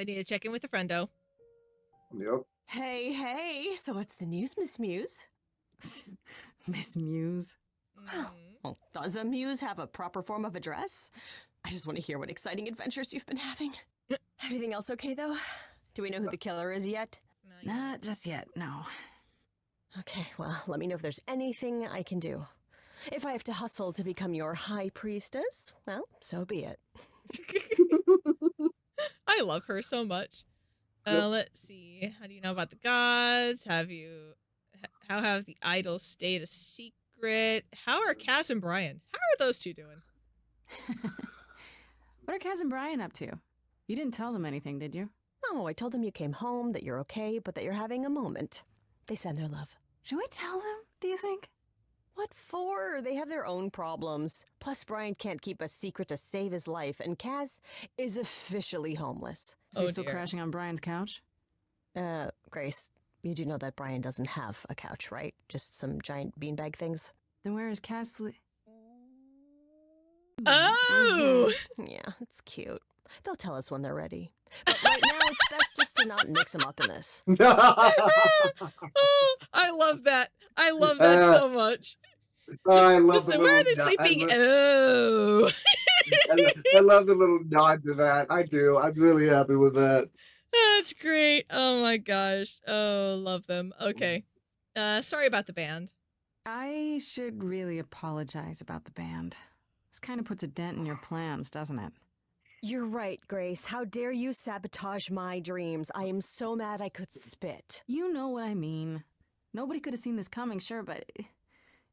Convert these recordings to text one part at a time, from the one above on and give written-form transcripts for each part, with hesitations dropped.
I need to check in with a friendo. Yep. Hey, so what's the news, Miss Muse? Miss Muse. Well, does a muse have a proper form of address? I just want to hear what exciting adventures you've been having. Everything else okay, though? Do we know who the killer is yet? Not just yet, no. Okay, well, let me know if there's anything I can do. If I have to hustle to become your high priestess, well, so be it. I love her so much. Let's see. How do you know about the gods? How have the idols stayed a secret? How are Kaz and Brian? How are those two doing? What are Kaz and Brian up to? You didn't tell them anything, did you? No, I told them you came home, that you're okay, but that you're having a moment. They send their love. Should we tell them, do you think? What for? They have their own problems. Plus, Brian can't keep a secret to save his life, and Kaz is officially homeless. Is he still crashing on Brian's couch? Grace, you do know that Brian doesn't have a couch, right? Just some giant beanbag things? Then where is Kaz Oh! Yeah, it's cute. They'll tell us when they're ready. But right now, it's best just to not mix them up in this. Oh, I love that. I love that so much. I love Just the where are they little sleeping? Oh. I love the little nod to that. I do. I'm really happy with that. That's great. Oh my gosh. Oh, love them. Okay. Sorry about the band. I should really apologize about the band. This kind of puts a dent in your plans, doesn't it? You're right, Grace. How dare you sabotage my dreams? I am so mad I could spit. You know what I mean. Nobody could have seen this coming, sure, but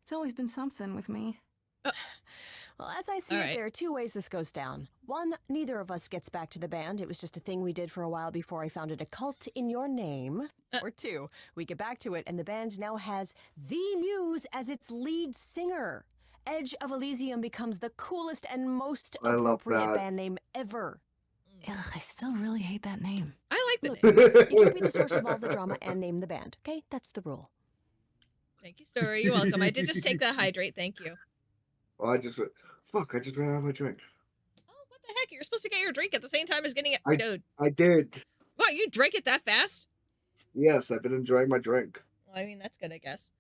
it's always been something with me. Well, as I see it, there are two ways this goes down. One, neither of us gets back to the band. It was just a thing we did for a while before I founded a cult in your name. Or two, we get back to it and the band now has the Muse as its lead singer. Edge of Elysium becomes the coolest and most appropriate band name ever. Ugh, I still really hate that name. I like Look, the name. you can be the source of all the drama and name the band, okay? That's the rule. Thank you, Story. You're welcome. I did just take that hydrate. Thank you. Well, I just ran out of my drink. Oh, what the heck? You're supposed to get your drink at the same time as getting it. Dude. I did. What, you drank it that fast? Yes, I've been enjoying my drink. Well, I mean, that's good, I guess.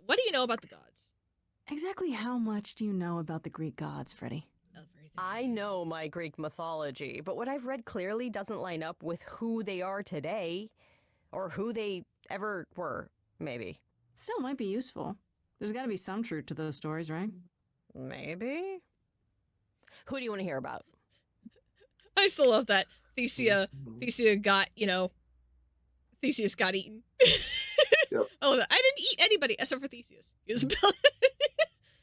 What do you know about the gods? Exactly how much do you know about the Greek gods, Freddy? Everything. I know my Greek mythology, but what I've read clearly doesn't line up with who they are today. Or who they ever were, maybe. Still might be useful. There's got to be some truth to those stories, right? Maybe? Who do you want to hear about? I still love that. Theseus got eaten. Yep. Oh, I didn't eat anybody except for Theseus. He was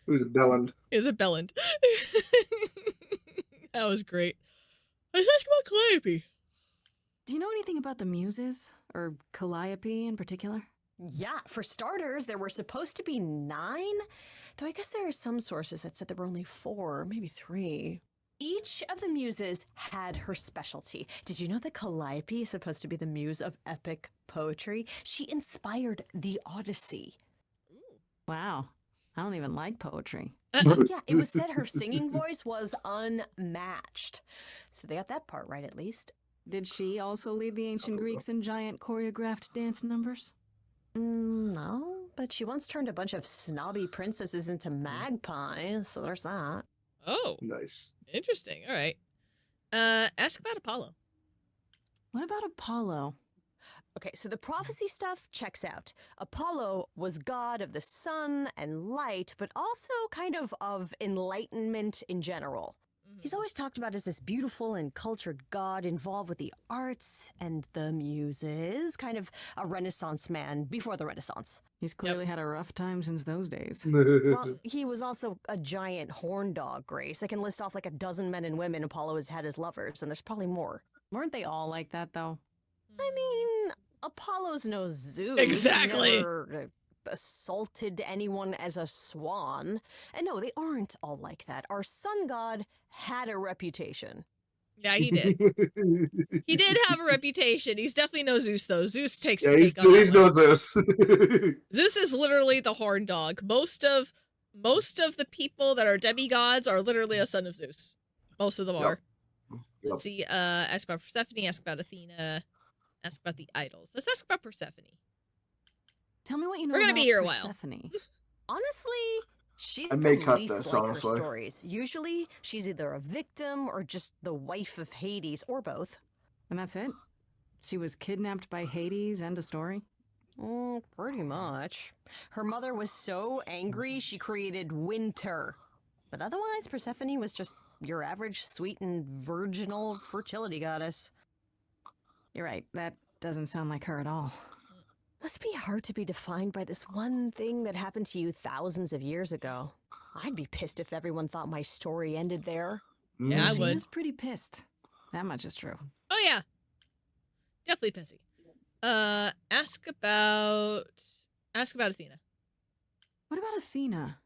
Who's a bellend? He was a bellend. That was great. I was asking about Calliope. Do you know anything about the Muses? Or Calliope in particular? Yeah, for starters, there were supposed to be 9. Though I guess there are some sources that said there were only 4, maybe 3. Each of the muses had her specialty. Did you know that Calliope is supposed to be the muse of epic poetry? She inspired the Odyssey. Wow. I don't even like poetry. Yeah, it was said her singing voice was unmatched. So they got that part right, at least. Did she also lead the ancient Greeks in giant choreographed dance numbers? No, but she once turned a bunch of snobby princesses into magpies, so there's that. Oh. Nice. Interesting. All right. Ask about Apollo. What about Apollo? Okay, so the prophecy stuff checks out. Apollo was god of the sun and light, but also kind of enlightenment in general. He's always talked about as this beautiful and cultured god involved with the arts and the muses, kind of a Renaissance man before the Renaissance. He's clearly had a rough time since those days. Well, he was also a giant horn dog, Grace. I can list off like a dozen men and women Apollo has had as lovers, and there's probably more. Weren't they all like that, though? I mean, Apollo's no Zeus. Exactly. He never assaulted anyone as a swan. And no, they aren't all like that. Our sun god had a reputation. Yeah, he did. He did have a reputation. He's definitely no Zeus, though. Zeus takes the he's cake on that he's one. no Zeus. Zeus is literally the horn dog. Most of the people that are demigods are literally a son of Zeus. Most of them are. Let's see. Ask about Persephone. Ask about Athena. Ask about the idols. Let's ask about Persephone. Tell me what you know We're gonna about be here a while. Persephone. Honestly, she's I the may cut least this, like honestly. her stories. Usually, she's either a victim or just the wife of Hades, or both. And that's it? She was kidnapped by Hades, end of story? Pretty much. Her mother was so angry, she created winter. But otherwise, Persephone was just your average sweet and virginal fertility goddess. You're right, that doesn't sound like her at all. Must be hard to be defined by this one thing that happened to you thousands of years ago. I'd be pissed if everyone thought my story ended there. Yeah, I She would. is pretty pissed. That much is true. Oh yeah, definitely pissy. Ask about Athena. What about Athena?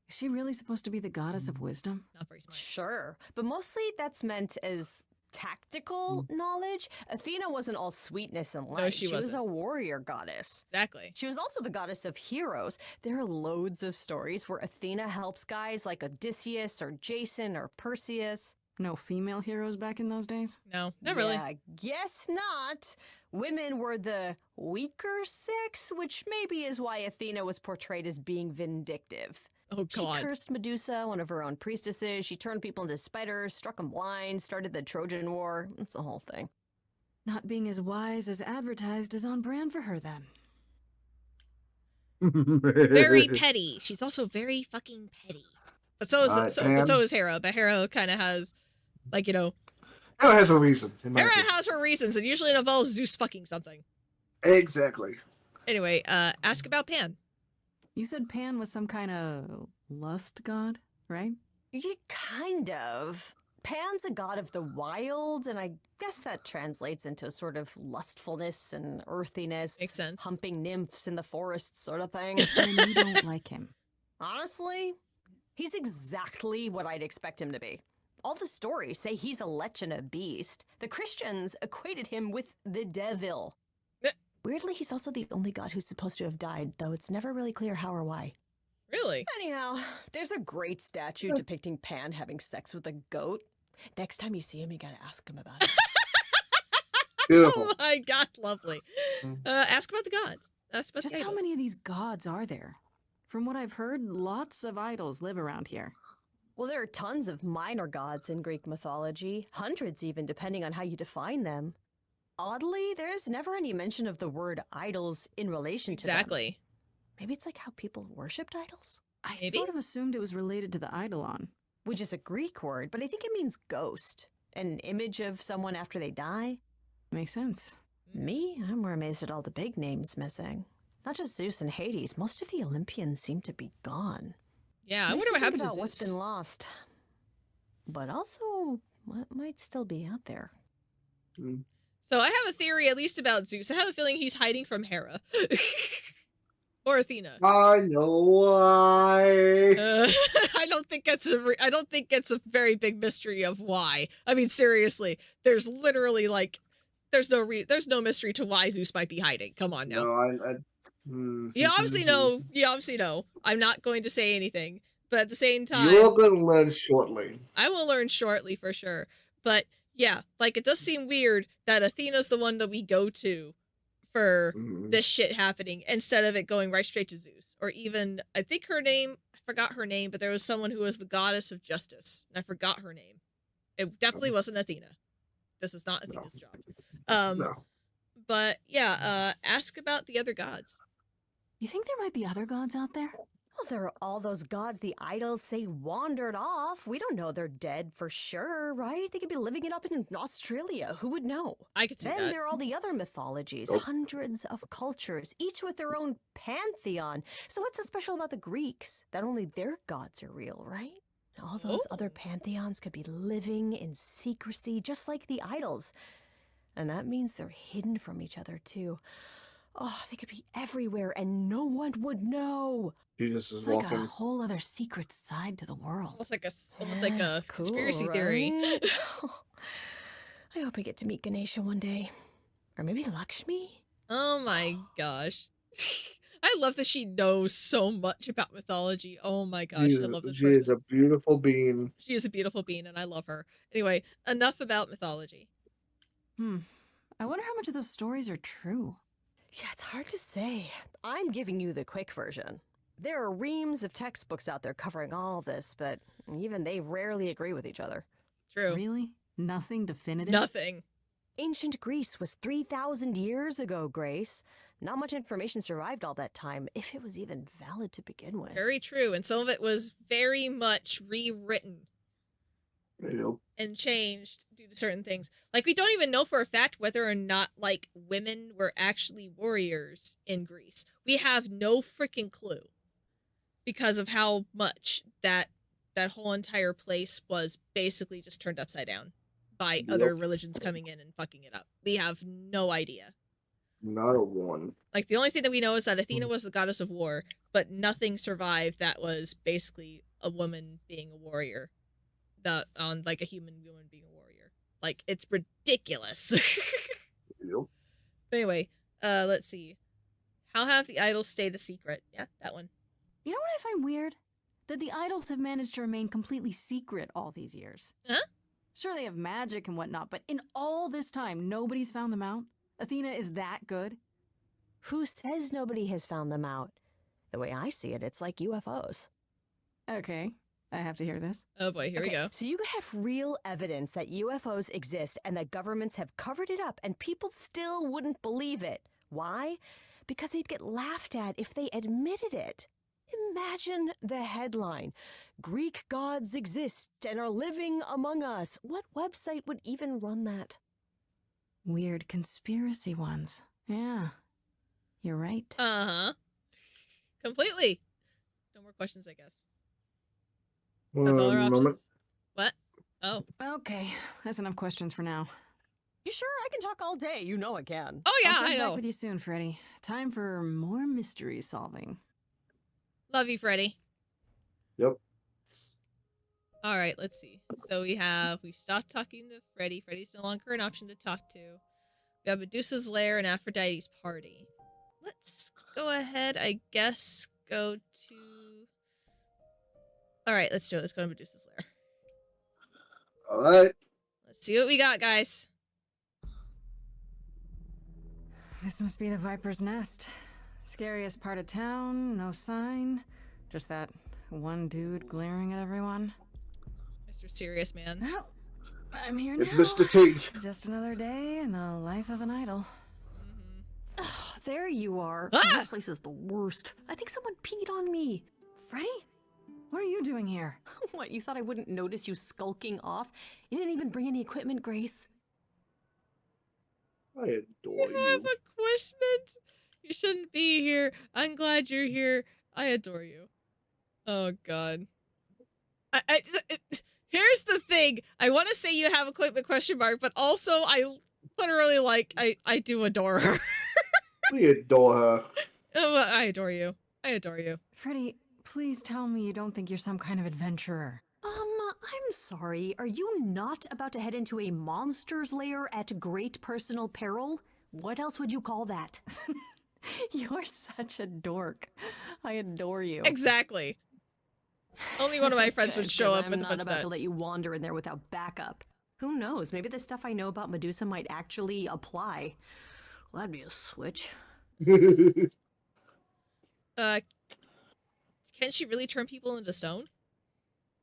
Is she really supposed to be the goddess of wisdom? Not very smart. Sure, but mostly that's meant as tactical knowledge. Athena wasn't all sweetness and light. she was wasn't. a warrior goddess. Exactly. She was also the goddess of heroes. There are loads of stories where Athena helps guys like Odysseus or Jason or Perseus. No female heroes back in those days? No, not really. Yeah, guess not. Women were the weaker sex, which maybe is why Athena was portrayed as being vindictive. Oh god. She cursed Medusa, one of her own priestesses. She turned people into spiders, struck them blind, started the Trojan War. It's the whole thing. Not being as wise as advertised is on brand for her then. Very petty. She's also very fucking petty. But so is and- so is Hera. But Hera kind of has, like, you know, Hera has a reason. in my Hera opinion. has her reasons, and usually it involves Zeus fucking something. Exactly. Anyway, ask about Pan. You said Pan was some kind of lust god, right? Yeah, kind of. Pan's a god of the wild, and I guess that translates into sort of lustfulness and earthiness. Makes sense. Humping nymphs in the forest sort of thing. And you don't like him. Honestly, he's exactly what I'd expect him to be. All the stories say he's a lech and a beast. The Christians equated him with the devil. Weirdly, he's also the only god who's supposed to have died, though it's never really clear how or why. Really? Anyhow, there's a great statue depicting Pan having sex with a goat. Next time you see him, you gotta ask him about it. Beautiful. Oh my god, lovely. Ask about the gods. Ask about Just the how idols. many of these gods are there? From what I've heard, lots of idols live around here. Well, there are tons of minor gods in Greek mythology, hundreds even, depending on how you define them. Oddly, there's never any mention of the word idols in relation to them. Exactly. Maybe it's like how people worshipped idols? I Maybe? sort of assumed it was related to the eidolon. Which is a Greek word, but I think it means ghost. An image of someone after they die. Makes sense. Me? I'm more amazed at all the big names missing. Not just Zeus and Hades, most of the Olympians seem to be gone. Yeah, I Makes wonder you what think happened to about Zeus. what's been lost. But also, what might still be out there? So I have a theory, at least about Zeus. I have a feeling he's hiding from Hera. Or Athena. I know why. I don't think it's a very big mystery of why. I mean, seriously, there's literally like, there's no mystery to why Zeus might be hiding. Come on now. No, You obviously know. You obviously know. I'm not going to say anything, but at the same time, You're gonna learn shortly. I will learn shortly for sure. But yeah, like it does seem weird that Athena's the one that we go to for this shit happening instead of it going right straight to Zeus. Or even, I think her name, I forgot her name, but there was someone who was the goddess of justice, and I forgot her name. It definitely wasn't Athena. This is not Athena's job. No. But yeah, ask about the other gods. You think there might be other gods out there? Well, there are all those gods the idols say wandered off. We don't know they're dead for sure, right? They could be living it up in Australia. Who would know? I could see Then that. there are all the other mythologies, hundreds of cultures, each with their own pantheon. So what's so special about the Greeks? That only their gods are real, right? All those other pantheons could be living in secrecy, just like the idols. And that means they're hidden from each other, too. Oh, they could be everywhere and no one would know. Jesus is It's like a walking. whole other secret side to the world. Almost like a That's cool, conspiracy theory. right? I hope I get to meet Ganesha one day. Or maybe Lakshmi? Oh my gosh. I love that she knows so much about mythology. Oh my gosh, I love this She is person. a beautiful being. She is a beautiful being, and I love her. Anyway, enough about mythology. I wonder how much of those stories are true. Yeah, it's hard to say. I'm giving you the quick version. There are reams of textbooks out there covering all this, but even they rarely agree with each other. True. Really? Nothing definitive? Nothing. Ancient Greece was 3,000 years ago, Grace. Not much information survived all that time, if it was even valid to begin with. Very true, and some of it was very much rewritten Yep. and changed due to certain things. Like, we don't even know for a fact whether or not, like, women were actually warriors in Greece. We have no freaking clue because of how much that whole entire place was basically just turned upside down by other religions coming in and fucking it up. We have no idea. Not a one. Like, the only thing that we know is that Athena was the goddess of war, but nothing survived that was basically a woman being a warrior. Like a human woman being a warrior. Like, it's ridiculous. Yep. But anyway, let's see. How have the idols stayed a secret? Yeah, that one. You know what I find weird? That the idols have managed to remain completely secret all these years. Huh? Sure, they have magic and whatnot, but in all this time, nobody's found them out? Athena is that good? Who says nobody has found them out? The way I see it, it's like UFOs. Okay, I have to hear this. Oh boy, here we go. So you could have real evidence that UFOs exist and that governments have covered it up and people still wouldn't believe it. Why? Because they'd get laughed at if they admitted it. Imagine the headline. Greek gods exist and are living among us. What website would even run that? Weird conspiracy ones. Yeah, you're right. Uh-huh. Completely. No more questions, I guess. That's all our options. What? Oh. Okay, that's enough questions for now. You sure? I can talk all day. You know I can. Oh yeah, I'll check I know. back with you soon, Freddy. Time for more mystery solving. Love you, Freddy. Yep. All right, let's see. So we stopped talking to Freddy. Freddy's no longer an option to talk to. We have Medusa's lair and Aphrodite's party. Let's go ahead, I guess, go to... All right, let's do it. Let's go to Medusa's lair. All right. Let's see what we got, guys. This must be the Viper's Nest. Scariest part of town, no sign. Just that one dude glaring at everyone. Mr. Serious Man. Well, I'm here now. It's Mr. T. Just another day in the life of an idol. Oh, there you are. Ah! This place is the worst. I think someone peed on me. Freddy? What are you doing here? What, you thought I wouldn't notice you skulking off? You didn't even bring any equipment, Grace. I adore You have you. equipment. You shouldn't be here. I'm glad you're here. I adore you. Oh, God. Here's the thing. I want to say you have equipment question mark, but also I literally I do adore her. We adore her. Oh, I adore you. I adore you. Freddy, please tell me you don't think you're some kind of adventurer. I'm sorry. Are you not about to head into a monster's lair at great personal peril? What else would you call that? You're such a dork. I adore you. Exactly. Only one of my friends would Good, show 'cause up I'm with a not bunch of about that. to let you wander in there without backup. Who knows? Maybe the stuff I know about Medusa might actually apply. Well, that'd be a switch. Can she really turn people into stone?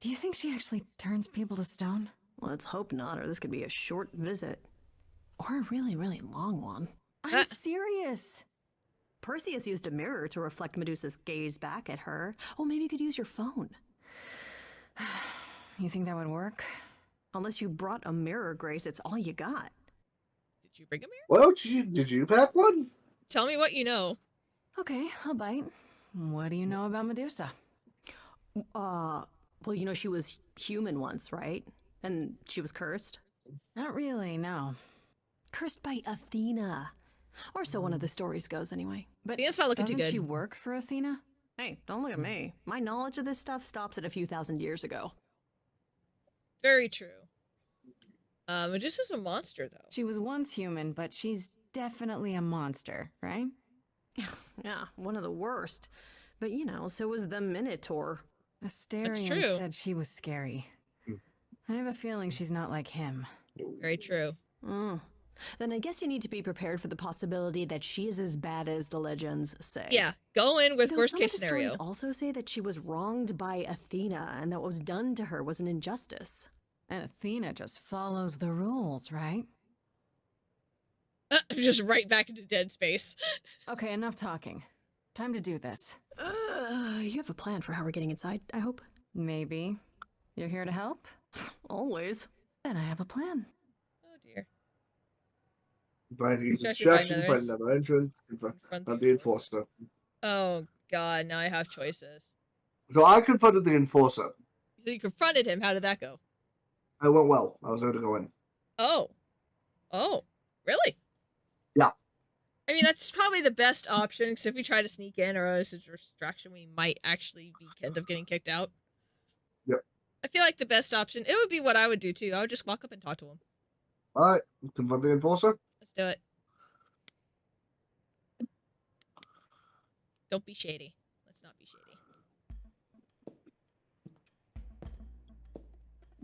Do you think she actually turns people to stone? Let's hope not, or this could be a short visit. Or a really, really long one. I'm serious. Perseus used a mirror to reflect Medusa's gaze back at her. Oh, maybe you could use your phone. You think that would work? Unless you brought a mirror, Grace, it's all you got. Did you bring a mirror? Well, did you pack one? Tell me what you know. Okay, I'll bite. What do you know about Medusa? Well, you know, she was human once, right? And she was cursed. Not really, no. Cursed by Athena. Or so one of the stories goes, anyway. But It's not looking too doesn't good. she work for Athena? Hey, don't look at me. My knowledge of this stuff stops at a few thousand years ago. Very true. Medusa's a monster, though. She was once human, but she's definitely a monster, right? Yeah, one of the worst. But you know, so was the Minotaur. Asterion true. said she was scary. I have a feeling she's not like him. Very true. Then I guess you need to be prepared for the possibility that she is as bad as the legends say. Yeah, go in with Though worst some case of the scenario. stories also say that she was wronged by Athena and that what was done to her was an injustice. And Athena just follows the rules, right? Just right back into dead space. Okay, enough talking. Time to do this. You have a plan for how we're getting inside, I hope? Maybe. You're here to help? Always. Then I have a plan. Oh dear. By the Sure, I should find instruction, others. find another entrance in front of the enforcer. Oh god, now I have choices. So I confronted the enforcer. So you confronted him, how did that go? It went well. I was able to go in. Oh. Oh. Really? Yeah. I mean, that's probably the best option, because if we try to sneak in or as a distraction, we might actually end up getting kicked out. Yep. I feel like the best option, it would be what I would do too. I would just walk up and talk to him. Alright, confront the enforcer. Let's do it. Don't be shady. Let's not be shady.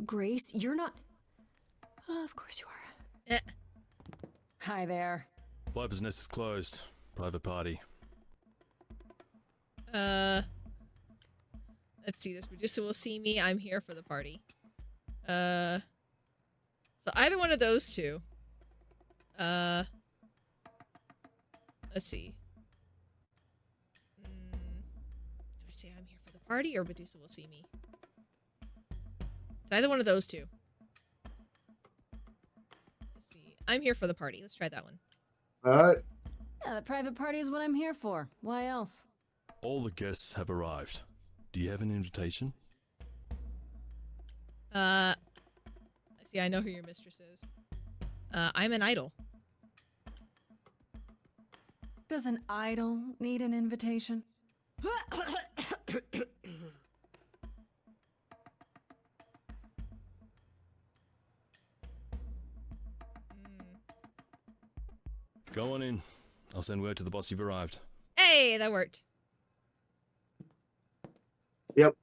Grace, you're not... of course you are. Hi there. Viper's Nest is closed. Private party. Let's see, this Medusa will see me. I'm here for the party. So either one of those two. Let's see. Do I say I'm here for the party or Medusa will see me? It's either one of those two. Let's see. I'm here for the party. Let's try that one. Alright. Yeah, the private party is what I'm here for. Why else? All the guests have arrived. Do you have an invitation? I see, I know who your mistress is. I'm an idol. Does an idol need an invitation? Go on in. I'll send word to the boss you've arrived. Hey, that worked. Yep.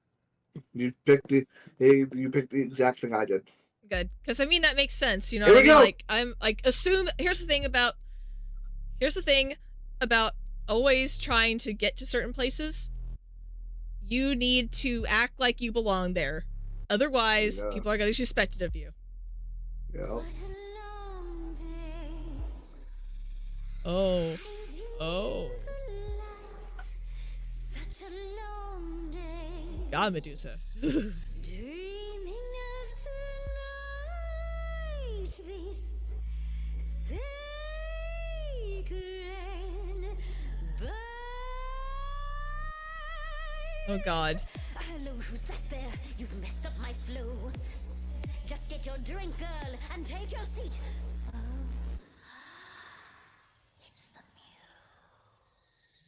You picked the exact thing I did. Good, because I mean that makes sense. You know, Here what we I mean? go. Like I'm like assume. Here's the thing about always trying to get to certain places. You need to act like you belong there, otherwise Yeah. people are going to be suspected of you. Yeah. Oh, oh, God, Medusa. Oh God. Hello, who's that there? You've messed up my flow. Just get your drink, girl, and take your seat. Oh. It's the muse.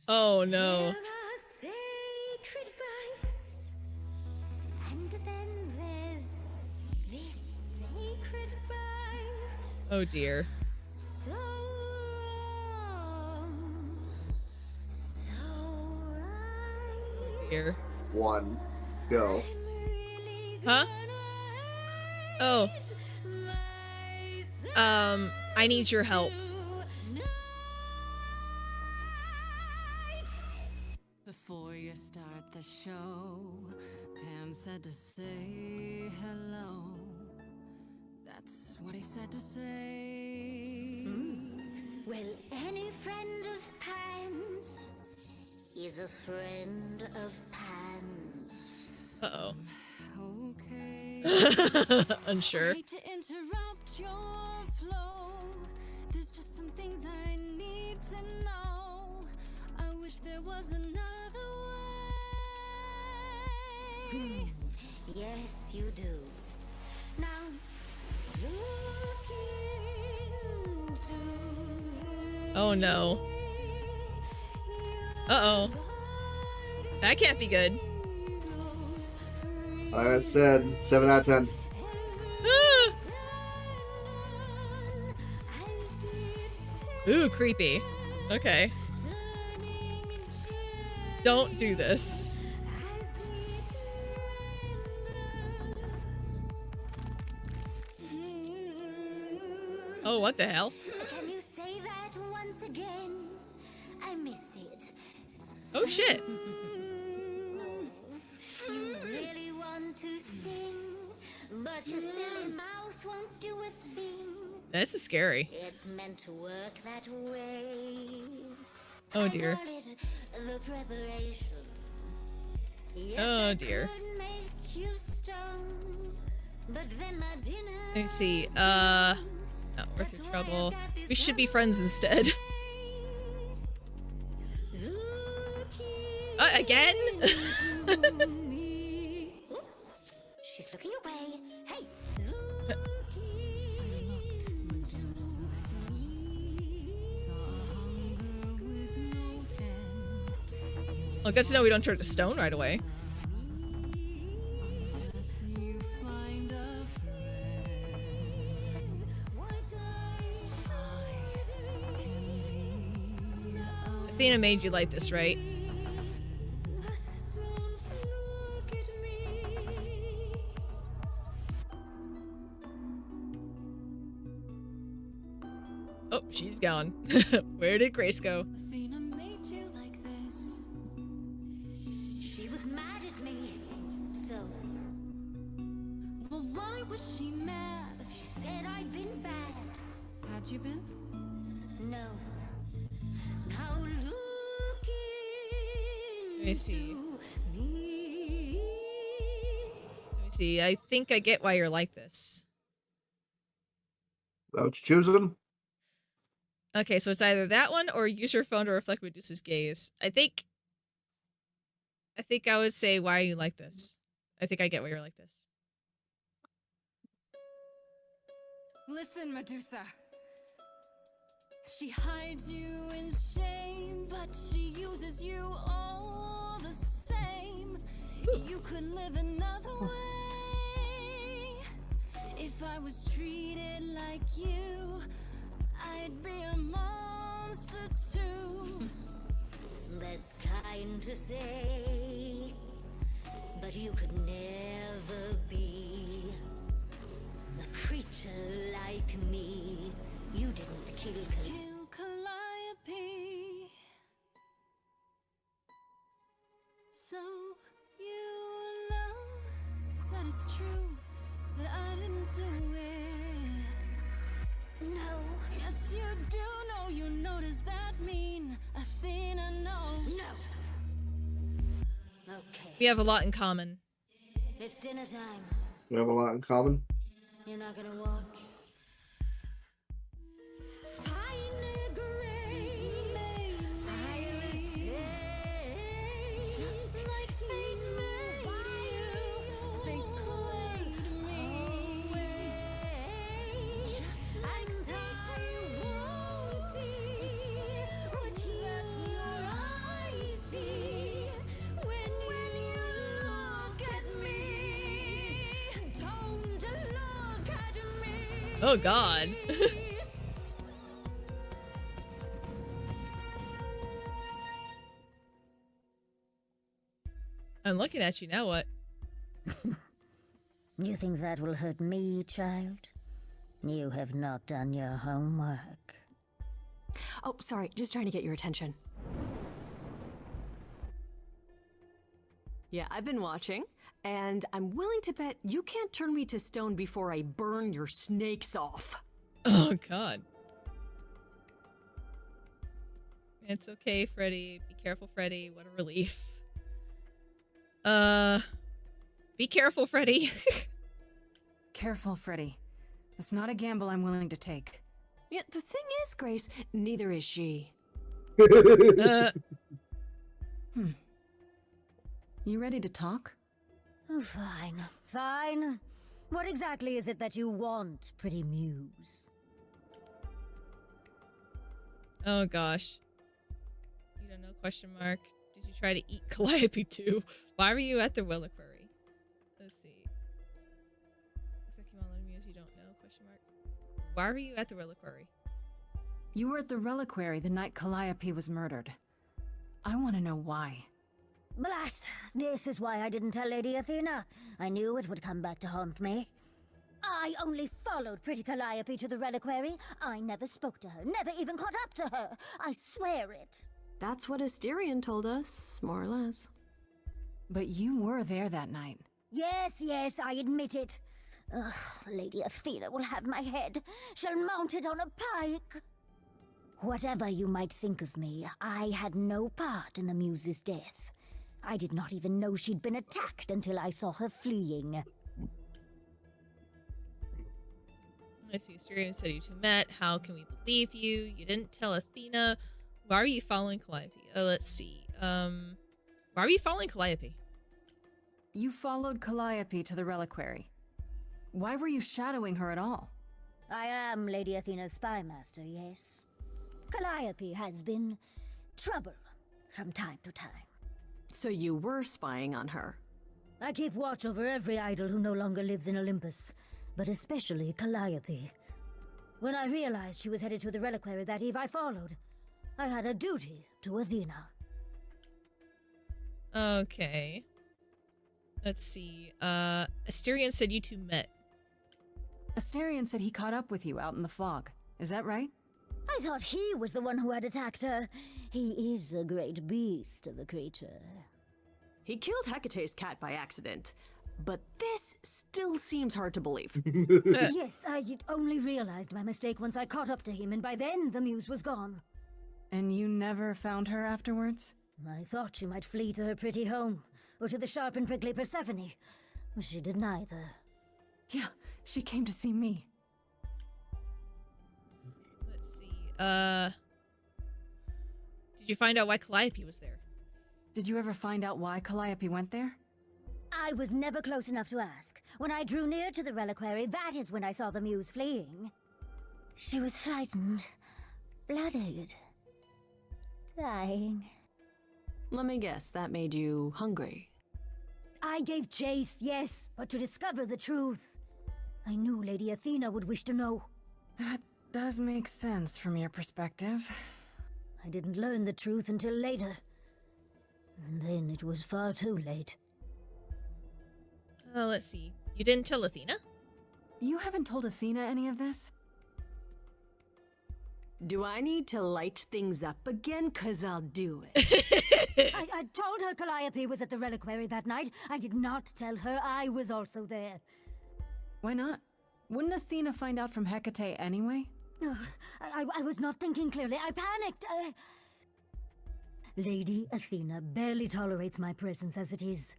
Oh no. There are sacred bites. And then there's this sacred bite. Oh dear. So wrong. So right. Dear. One. Go. Huh? Oh. I need your help. Before you start the show, Pan said to say hello. That's what he said to say. Well, any friend of Pan's is a friend of Pan's. Uh-oh. Okay. Unsure. Hate to interrupt your flow. There's just some things I need to know. I wish there was another way. Yes, you do. Now, look into Oh no. Uh-oh. That can't be good. Like I said, 7 out of 10. Ah! Ooh, creepy. Okay. Don't do this. Oh, what the hell? Can you say that once again? I missed it. Oh shit. You really want to sing, but your silly mouth won't do a thing. This is scary. It's meant to work that way. Oh dear. I call it the preparation. Yes, Oh I dear. could make you stung, but then my dinner Let me see. Not worth your trouble. We should be friends instead. Again? She's looking away. Hey, Well, good to know we don't turn to stone right away. Athena made you like this, right? Oh, she's gone. Where did Grace go? Athena made you like this. she was mad at me. So Well, why was she mad? she said I'd been bad. Had you been? No. Now look Let me see. into me. Let me see. I think I get why you're like this. Let's choose them. Okay, so it's either that one or use your phone to reflect Medusa's gaze. I think I would say, why are you like this? I think I get why you're like this. Listen, Medusa. She hides you in shame, but she uses you all the same. You could live another way. If I was treated like you, I'd be a monster too. That's kind to say, but you could never be a creature like me. You didn't kill Kill Calliope. So you know that it's true that I didn't do it. No, Yes, you do know. You know, does that mean Athena knows? no. Okay, We have a lot in common. it's dinner time. We have a lot in common. You're not gonna watch. Fine grace, I'll take. Just like fate made you, fate played me. Just like And I won't see what your eyes see when you look at me. Don't look at me. Oh god. I'm looking at you now, what? You think that will hurt me, child? You have not done your homework. Oh, sorry, just trying to get your attention. Yeah, I've been watching, and I'm willing to bet you can't turn me to stone before I burn your snakes off. Oh god. It's okay, Freddy. Be careful, Freddy. What a relief. Be careful, Freddy. Careful, Freddy. That's not a gamble I'm willing to take. Yeah, the thing is, Grace, neither is she. You ready to talk? Oh, fine, fine. What exactly is it that you want, pretty muse? Oh gosh. You don't know, question mark. Did you try to eat Calliope too? Why were you at the reliquary? Let's see. Looks like you want to let me use you don't know, question mark. Why were you at the reliquary? You were at the reliquary the night Calliope was murdered. I want to know why. Blast! This is why I didn't tell Lady Athena. I knew it would come back to haunt me. I only followed pretty Calliope to the reliquary. I never spoke to her, never even caught up to her. I swear it. That's what Asterion told us, more or less. But you were there that night. Yes, I admit it. Ugh, Lady Athena will have my head. She'll mount it on a pike. Whatever you might think of me, I had no part in the muse's death. I did not even know she'd been attacked until I saw her fleeing. I see. Asterion said you two met. How can we believe you? You didn't tell Athena. Why are you following Calliope? Let's see. Why are you following Calliope? You followed Calliope to the reliquary. Why were you shadowing her at all? I am Lady Athena's spy master, yes. Calliope has been trouble from time to time. So you were spying on her? I keep watch over every idol who no longer lives in Olympus, but especially Calliope. When I realized she was headed to the reliquary that eve, I followed. I had a duty to Athena. Okay. Let's see. Asterion said you two met. Asterion said he caught up with you out in the fog. Is that right? I thought he was the one who had attacked her. He is a great beast of a creature. He killed Hecate's cat by accident, but this still seems hard to believe. Yes, I only realized my mistake once I caught up to him, and by then the muse was gone. And you never found her afterwards? I thought she might flee to her pretty home, or to the sharp and prickly Persephone. She did neither. Yeah, she came to see me. Let's see. Did you find out why Calliope was there? Did you ever find out why Calliope went there? I was never close enough to ask. When I drew near to the reliquary, that is when I saw the muse fleeing. She was frightened, bloodied, dying. Let me guess, that made you hungry. I gave chase, yes, but to discover the truth. I knew Lady Athena would wish to know. That does make sense from your perspective. I didn't learn the truth until later. And then it was far too late. Let's see. You didn't tell Athena? You haven't told Athena any of this? Do I need to light things up again? 'Cause I'll do it. I told her Calliope was at the reliquary that night. I did not tell her I was also there. Why not? Wouldn't Athena find out from Hecate anyway? I was not thinking clearly. I panicked. Lady Athena barely tolerates my presence as it is.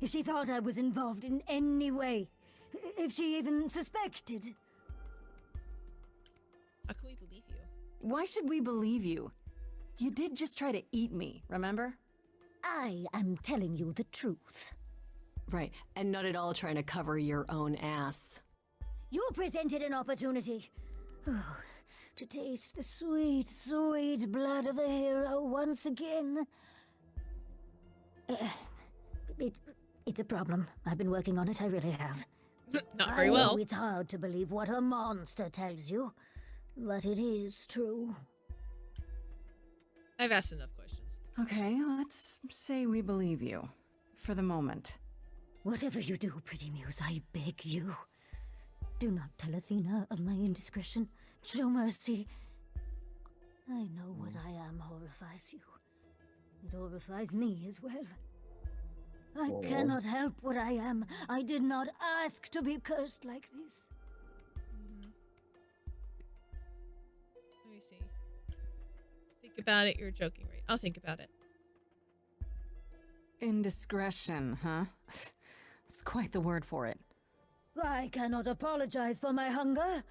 If she thought I was involved in any way, if she even suspected... How can we believe you? Why should we believe you? You did just try to eat me, remember? I am telling you the truth. Right, and not at all trying to cover your own ass. You presented an opportunity. Oh, to taste the sweet, sweet blood of a hero once again. It's a problem. I've been working on it, I really have. Not very I well. know it's hard to believe what a monster tells you, but it is true. I've asked enough questions. Okay, let's say we believe you. For the moment. Whatever you do, pretty muse, I beg you. Do not tell Athena of my indiscretion. Show mercy. I know what I am horrifies you. It horrifies me as well. I cannot help what I am. I did not ask to be cursed like this. Let me see. Think about it. You're joking, right? I'll think about it. Indiscretion, huh? That's quite the word for it. I cannot apologize for my hunger.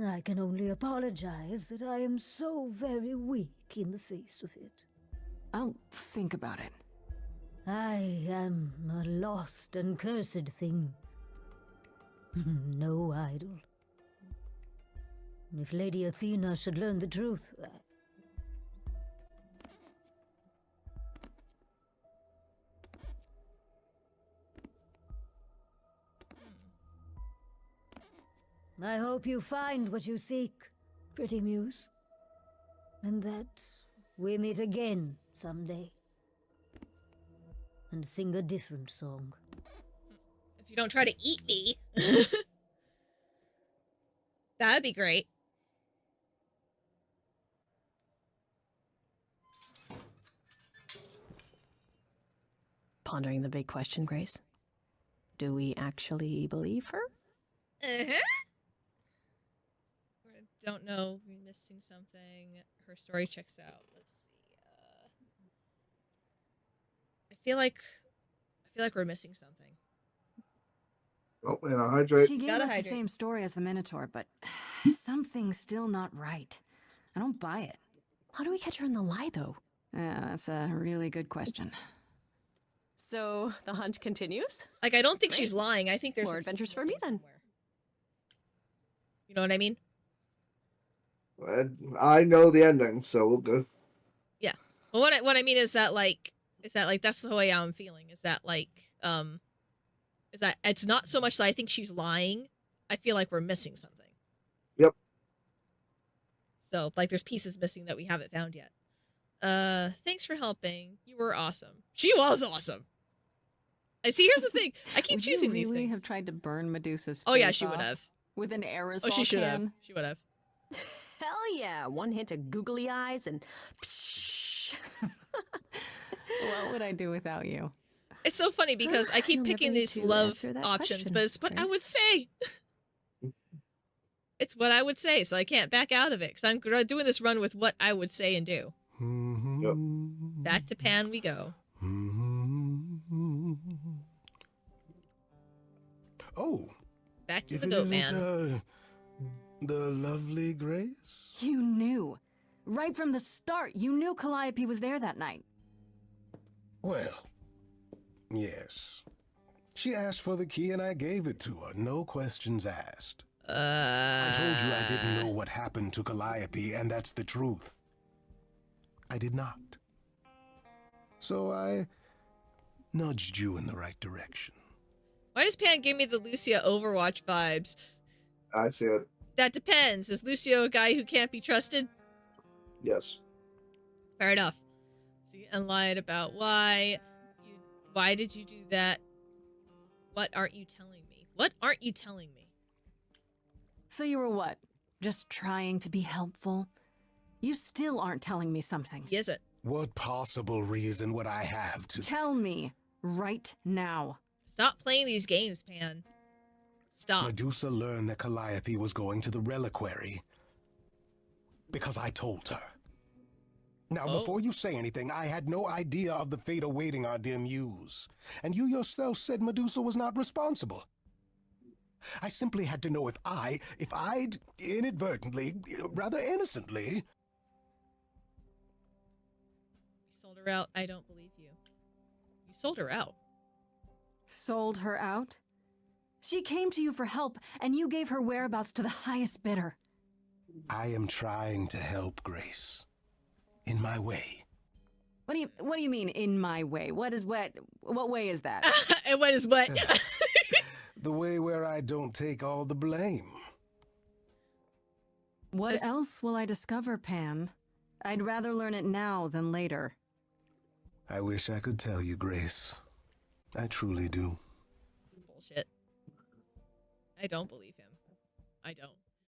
I can only apologize that I am so very weak in the face of it. I'll think about it. I am a lost and cursed thing. No idol. If Lady Athena should learn the truth... I hope you find what you seek, pretty muse. And that we meet again someday. and sing a different song. If you don't try to eat me. That'd be great. Pondering the big question, Grace. Do we actually believe her? Uh-huh. Don't know. We're missing something. Her story checks out. Let's see. I feel like we're missing something. Oh, and I'll hydrate. She gave Gotta us hydrate. the same story as the Minotaur, but something's still not right. I don't buy it. How do we catch her in the lie, though? Yeah, that's a really good question. So, the hunt continues? Like, I don't think Great. she's lying. I think there's More a adventures piece for me, missing then. somewhere. You know what I mean? I know the ending, so we'll go. Yeah. Well, what I mean is that that's the way I'm feeling. Is that it's not so much that I think she's lying. I feel like we're missing something. Yep. So, like, there's pieces missing that we haven't found yet. Thanks for helping. You were awesome. She was awesome. I see. Here's the thing. I keep Would choosing you these really things. have tried to burn Medusa's Oh yeah, face she would off have. with an aerosol Oh, she should have. can? She would have. Hell yeah, one hint of googly eyes and... What would I do without you? It's so funny because I keep You'll picking never these need to love answer that options, question, but it's what I would Grace. say. It's what I would say, so I can't back out of it because I'm doing this run with what I would say and do. Yep. Back to Pan we go. Oh, Back to if the it goat isn't, man. the lovely Grace? You knew. Right from the start, you knew Calliope was there that night. Well, yes. She asked for the key and I gave it to her, no questions asked. I told you I didn't know what happened to Calliope, and that's the truth. I did not. So I nudged you in the right direction. Why does Pan give me the Lucio Overwatch vibes? I see it. That depends. Is Lucio a guy who can't be trusted? Yes. Fair enough. See, and lied about why did you do that? What aren't you telling me? What aren't you telling me? So you were what? Just trying to be helpful? You still aren't telling me something. He isn't. What possible reason would I have to... Tell me right now. Stop playing these games, Pan. Stop. Medusa learned that Calliope was going to the reliquary because I told her. Now, Oh. before you say anything, I had no idea of the fate awaiting our dear muse. And you yourself said Medusa was not responsible. I simply had to know if I'd inadvertently, rather innocently... You sold her out. I don't believe you. You sold her out. Sold her out? She came to you for help, and you gave her whereabouts to the highest bidder. I am trying to help, Grace. In my way. What do you mean, in my way? What way is that? And what is what? The way where I don't take all the blame. What else will I discover, Pan? I'd rather learn it now than later. I wish I could tell you, Grace. I truly do. Bullshit. I don't believe him. I don't.